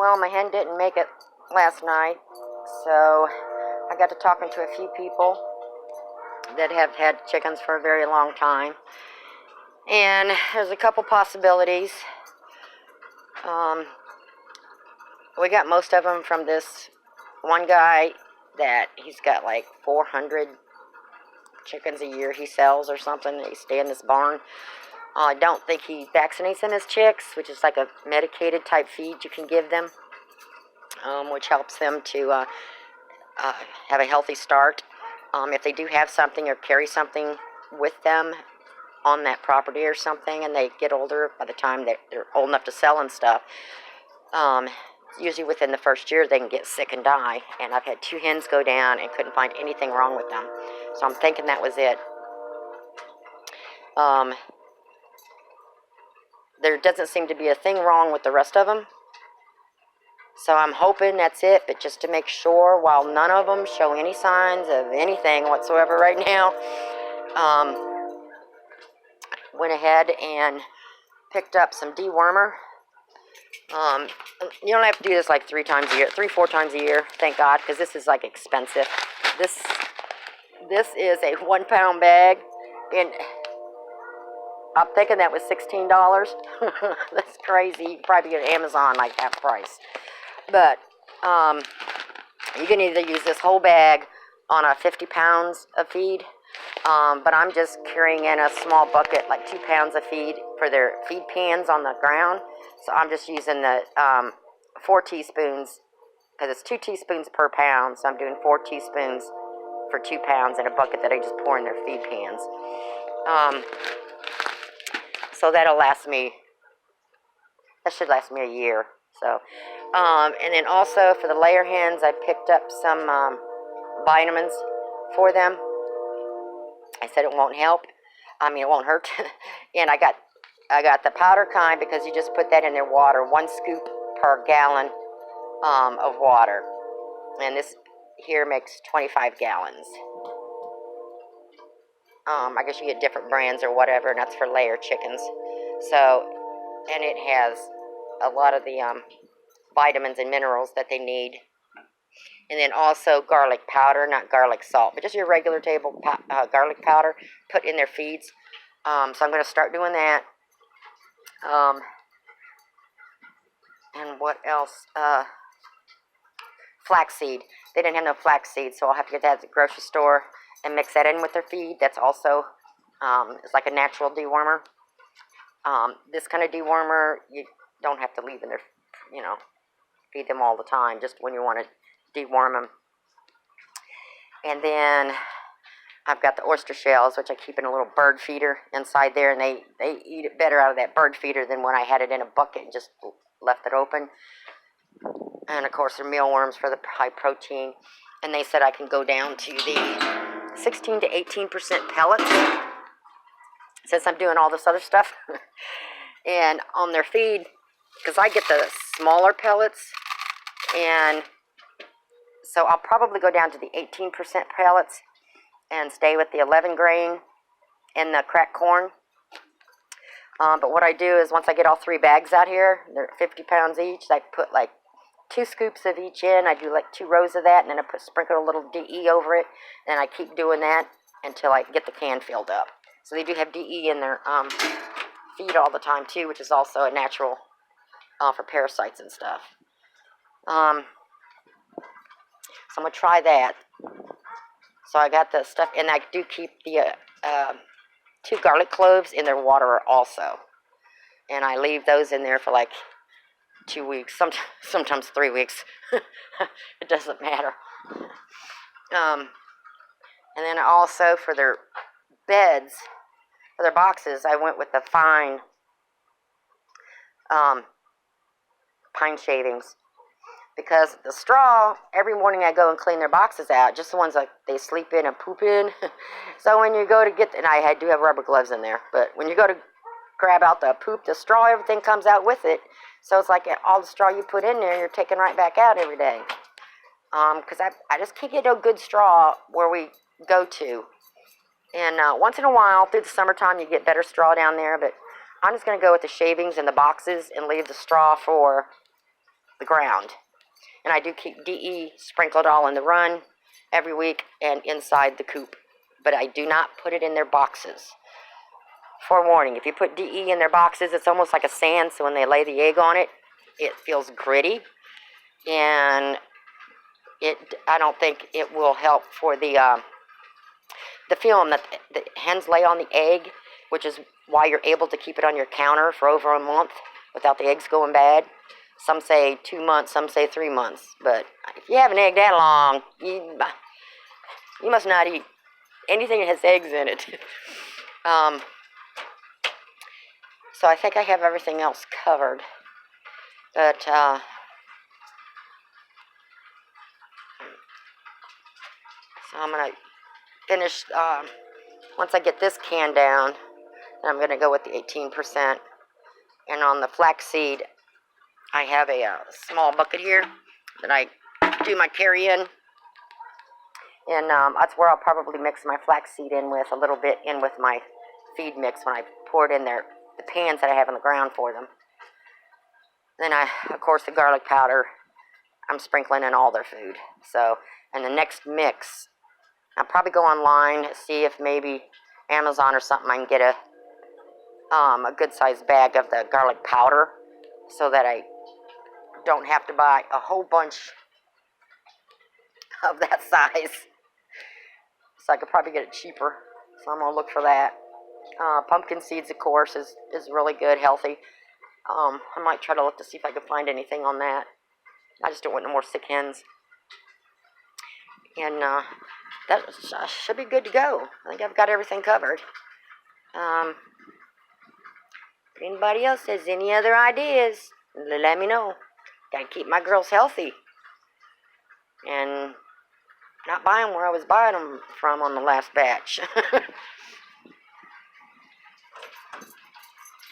Well, my hen didn't make it last night, so I got to talking to a few people that have had chickens for a very long time. And there's a couple possibilities. We got most of them from this one guy that he's got like 400 chickens a year he sells or something. They stay in this barn. I don't think he vaccinates them as chicks, which is like a medicated type feed you can give them, which helps them to have a healthy start. If they do have something or carry something with them on that property or something, and they get older, by the time that they're old enough to sell and stuff, usually within the first year they can get sick and die. And I've had 2 hens go down and couldn't find anything wrong with them, so I'm thinking that was it. There doesn't seem to be a thing wrong with the rest of them, so I'm hoping that's it. But just to make sure, while none of them show any signs of anything whatsoever right now, went ahead and picked up some dewormer. You don't have to do this like 3 times a year, 3-4 times a year, thank God, because this is like expensive. This is a 1 pound bag, and I'm thinking that was $16. That's crazy. You can probably get it on Amazon like that price. But you can either use this whole bag on a 50 pounds of feed, but I'm just carrying in a small bucket, like 2 pounds of feed for their feed pans on the ground. So I'm just using the 4 teaspoons, because it's 2 teaspoons per pound. So I'm doing 4 teaspoons for 2 pounds in a bucket that I just pour in their feed pans. So that'll last me, that should last me a year. So, and then also for the layer hens, I picked up some vitamins for them. I said it won't help. It won't hurt. And I got the powder kind, because you just put that in their water, 1 scoop per gallon of water. And this here makes 25 gallons. I guess you get different brands or whatever, and that's for layer chickens. So, and it has a lot of the vitamins and minerals that they need. And then also garlic powder, not garlic salt, but just your regular table garlic powder put in their feeds. So I'm going to start doing that. And what else? Flaxseed. They didn't have no flaxseed, so I'll have to get that at the grocery store and mix that in with their feed. That's also, it's like a natural dewormer. This kind of dewormer, you don't have to leave in their, feed them all the time, just when you want to deworm them. And then I've got the oyster shells, which I keep in a little bird feeder inside there, and they eat it better out of that bird feeder than when I had it in a bucket and just left it open. And of course, they're mealworms for the high protein. And they said I can go down to the 16 to 18% pellets, since I'm doing all this other stuff. And on their feed, because I get the smaller pellets, and so I'll probably go down to the 18% pellets and stay with the 11 grain and the cracked corn. But what I do is, once I get all 3 bags out here, they're 50 pounds each, I put like 2 scoops of each in. I do like 2 rows of that, and then I sprinkle a little DE over it, and I keep doing that until I get the can filled up. So they do have DE in their feed all the time too, which is also a natural for parasites and stuff. So I'm going to try that. So I got the stuff, and I do keep the 2 garlic cloves in their water also. And I leave those in there for like 2 weeks, sometimes 3 weeks. It doesn't matter. And then also for their beds, for their boxes, I went with the fine pine shavings, because the straw, every morning I go and clean their boxes out, just the ones that they sleep in and poop in. So when you go to get, and I do have rubber gloves in there, but when you go to grab out the poop, the straw, everything comes out with it. So it's like all the straw you put in there, you're taking right back out every day. Because I just can't get no good straw where we go to. And once in a while, through the summertime, you get better straw down there. But I'm just going to go with the shavings and the boxes and leave the straw for the ground. And I do keep DE sprinkled all in the run every week and inside the coop. But I do not put it in their boxes. Forewarning, if you put DE in their boxes, it's almost like a sand, so when they lay the egg on it, it feels gritty. And I don't think it will help for the film that the hens lay on the egg, which is why you're able to keep it on your counter for over a month without the eggs going bad. Some say 2 months, some say 3 months. But if you have an egg that long, you must not eat anything that has eggs in it. So I think I have everything else covered. But so I'm going to finish, once I get this can down, then I'm going to go with the 18%. And on the flaxseed, I have a small bucket here that I do my carry in. And that's where I'll probably mix my flaxseed in with a little bit in with my feed mix when I pour it in there, the pans that I have on the ground for them. Then of course, the garlic powder, I'm sprinkling in all their food. So, and the next mix, I'll probably go online, see if maybe Amazon or something I can get a good sized bag of the garlic powder so that I don't have to buy a whole bunch of that size. So I could probably get it cheaper. So I'm going to look for that. Pumpkin seeds, of course, is really good, healthy. I might try to look to see if I can find anything on that. I just don't want no more sick hens. And that should be good to go. I think I've got everything covered. If anybody else has any other ideas, let me know. Gotta keep my girls healthy. And not buy them where I was buying them from on the last batch.